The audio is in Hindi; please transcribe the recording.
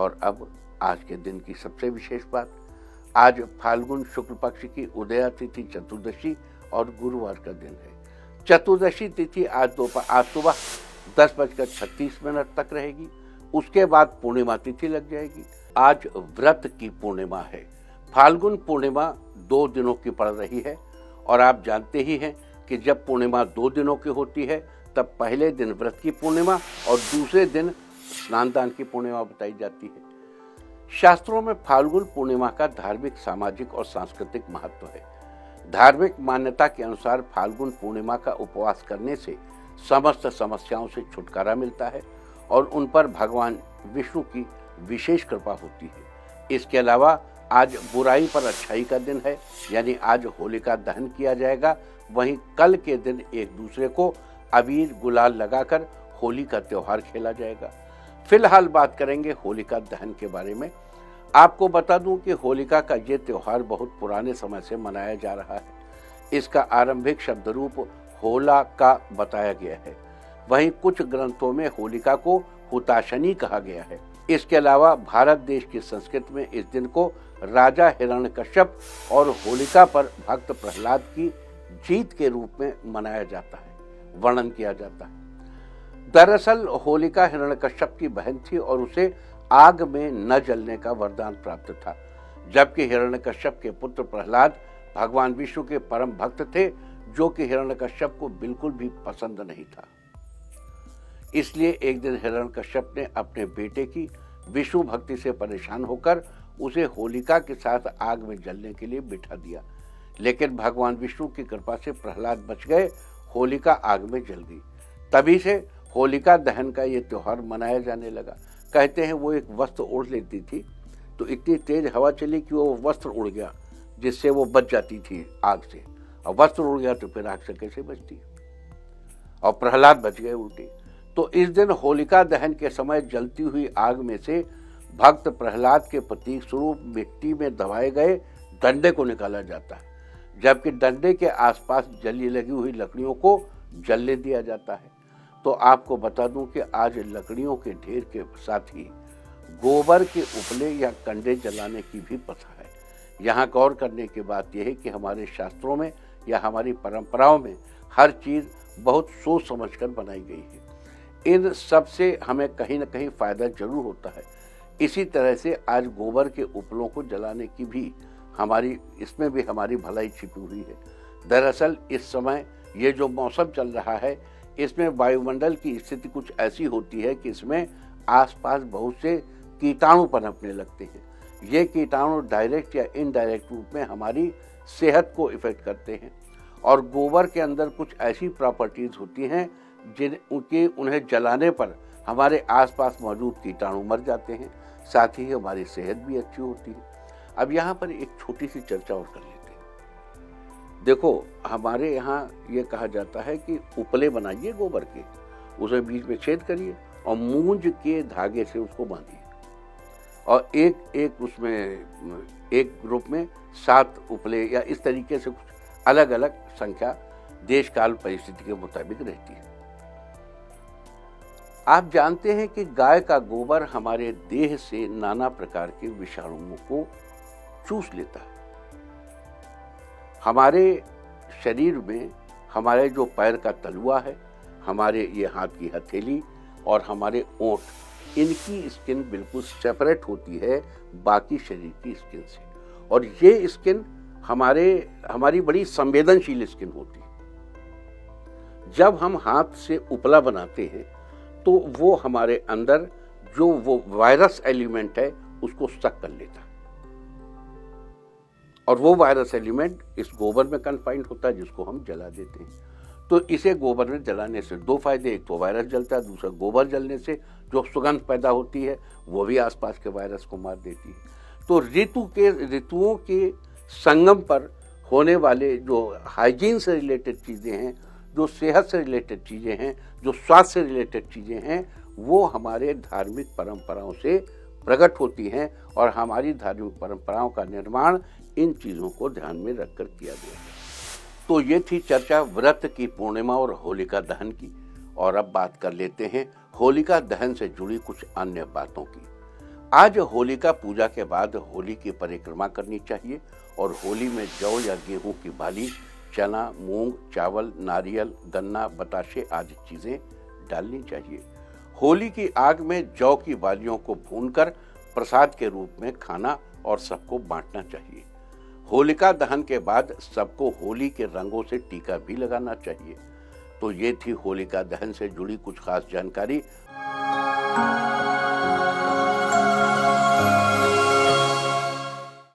और अब आज के दिन की सबसे विशेष बात, आज फाल्गुन शुक्ल पक्ष की उदया तिथि चतुर्दशी और गुरुवार का दिन है। चतुर्दशी तिथि आज सुबह 10:36 तक रहेगी। उसके बाद पूर्णिमा तिथि लग जाएगी। आज व्रत की पूर्णिमा है। फाल्गुन पूर्णिमा 2 दिनों की पड़ रही है और आप जानते ही हैं कि जब पूर्णिमा 2 दिनों की होती है तब पहले दिन व्रत की पूर्णिमा और दूसरे दिन स्नान दान की पूर्णिमा बताई जाती है। शास्त्रों में फाल्गुन पूर्णिमा का धार्मिक, सामाजिक और सांस्कृतिक महत्व है। धार्मिक मान्यता के अनुसार फाल्गुन पूर्णिमा का उपवास करने से समस्त समस्याओं से छुटकारा मिलता है और उन पर भगवान विष्णु की विशेष कृपा होती है। इसके अलावा आज बुराई पर अच्छाई का दिन है, यानी आज होलिका दहन किया जाएगा। वहीं कल के दिन एक दूसरे को अबीर गुलाल लगाकर होली का त्योहार खेला जाएगा। फिलहाल बात करेंगे होलिका दहन के बारे में। आपको बता दूं कि होलिका का ये त्योहार बहुत पुराने समय से मनाया जा रहा है। इसका आरंभिक शब्द रूप होला का बताया गया है। वहीं कुछ ग्रंथों में होलिका को हुताशनी कहा गया है। इसके अलावा भारत देश की संस्कृति में इस दिन को राजा हिरण्यकश्यप और होलिका पर भक्त प्रहलाद की जीत के रूप में मनाया जाता है, वर्णन किया जाता है। दरअसल होलिका हिरण्यकश्यप की बहन थी और उसे आग में न जलने का वरदान प्राप्त था, जबकि हिरण्यकश्यप के पुत्र प्रहलाद भगवान विष्णु के परम भक्त थे, जो कि हिरण्यकश्यप को बिल्कुल भी पसंद नहीं था। इसलिए एक दिन हिरण्यकश्यप ने अपने बेटे की विष्णु भक्ति से परेशान होकर उसे होलिका के साथ आग में जलने के लिए बिठा दिया। लेकिन भगवान विष्णु की कृपा से प्रहलाद बच गए। होलिका आग में जल गई। तभी से होलिका दहन का ये त्योहार मनाया जाने लगा। कहते हैं वो एक वस्त्र ओढ़ लेती थी तो इतनी तेज हवा चली कि वो वस्त्र उड़ गया, जिससे वो बच जाती थी आग से। और वस्त्र उड़ गया तो फिर आग से कैसे बचती, और प्रहलाद बच गए उल्टे। तो इस दिन होलिका दहन के समय जलती हुई आग में से भक्त प्रहलाद के प्रतीक स्वरूप मिट्टी में दबाए गए डंडे को निकाला जाता है, जबकि डंडे के आसपास जली लगी हुई लकड़ियों को जलने दिया जाता है। तो आपको बता दूं कि आज लकड़ियों के ढेर के साथ ही गोबर के उपले या कंडे जलाने की भी प्रथा है। यहाँ गौर करने की बात यह है कि हमारे शास्त्रों में या हमारी परंपराओं में हर चीज़ बहुत सोच समझकर बनाई गई है। इन सब से हमें कहीं ना कहीं फ़ायदा जरूर होता है। इसी तरह से आज गोबर के उपलों को जलाने की भी इसमें भी हमारी भलाई छिपी हुई है। दरअसल इस समय ये जो मौसम चल रहा है, इसमें वायुमंडल की स्थिति कुछ ऐसी होती है कि इसमें आसपास बहुत से कीटाणु पनपने लगते हैं। ये कीटाणु डायरेक्ट या इनडायरेक्ट रूप में हमारी सेहत को इफेक्ट करते हैं और गोबर के अंदर कुछ ऐसी प्रॉपर्टीज होती हैं उन्हें जलाने पर हमारे आसपास मौजूद कीटाणु मर जाते हैं, साथ ही हमारी सेहत भी अच्छी होती है। अब यहाँ पर एक छोटी सी चर्चा और कर लेते हैं। देखो, हमारे यहाँ ये कहा जाता है कि उपले बनाइए गोबर के, उसे बीच में छेद करिए और मूंज के धागे से उसको बांधिए और एक ग्रुप में 7 उपले या इस तरीके से कुछ अलग अलग संख्या देश काल परिस्थिति के मुताबिक रहती है। आप जानते हैं कि गाय का गोबर हमारे देह से नाना प्रकार के विषाणुओं को चूस लेता है। हमारे शरीर में हमारे जो पैर का तलुआ है, हमारे ये हाथ की हथेली और हमारे ओंठ, इनकी स्किन बिल्कुल सेपरेट होती है बाकी शरीर की स्किन से, और ये स्किन हमारी बड़ी संवेदनशील स्किन होती है। जब हम हाथ से उपला बनाते हैं तो वो हमारे अंदर जो वो वायरस एलिमेंट है उसको सक कर लेता है और वो वायरस एलिमेंट इस गोबर में कन्फाइंड होता है, जिसको हम जला देते हैं। तो इसे गोबर में जलाने से 2 फायदे, एक तो वायरस जलता है, दूसरा गोबर जलने से जो सुगंध पैदा होती है वो भी आसपास के वायरस को मार देती है। तो ऋतुओं के संगम पर होने वाले जो हाइजीन से रिलेटेड चीज़ें हैं, जो सेहत से रिलेटेड चीज़ें हैं, जो स्वास्थ्य से रिलेटेड चीज़ें हैं, वो हमारे धार्मिक परंपराओं से प्रकट होती हैं और हमारी धार्मिक परंपराओं का निर्माण इन चीज़ों को ध्यान में रखकर किया गया है। तो ये थी चर्चा व्रत की पूर्णिमा और होलिका दहन की। और अब बात कर लेते हैं होलिका दहन से जुड़ी कुछ अन्य बातों की। आज होलिका पूजा के बाद होली की परिक्रमा करनी चाहिए और होली में जौ या गेहूं की बाली, चना, मूंग, चावल, नारियल, गन्ना, बताशे आदि चीजें डालनी चाहिए। होली की आग में जौ की बालियों को भूनकर प्रसाद के रूप में खाना और सबको बांटना चाहिए। होलिका दहन के बाद सबको होली के रंगों से टीका भी लगाना चाहिए। तो ये थी होलिका दहन से जुड़ी कुछ खास जानकारी।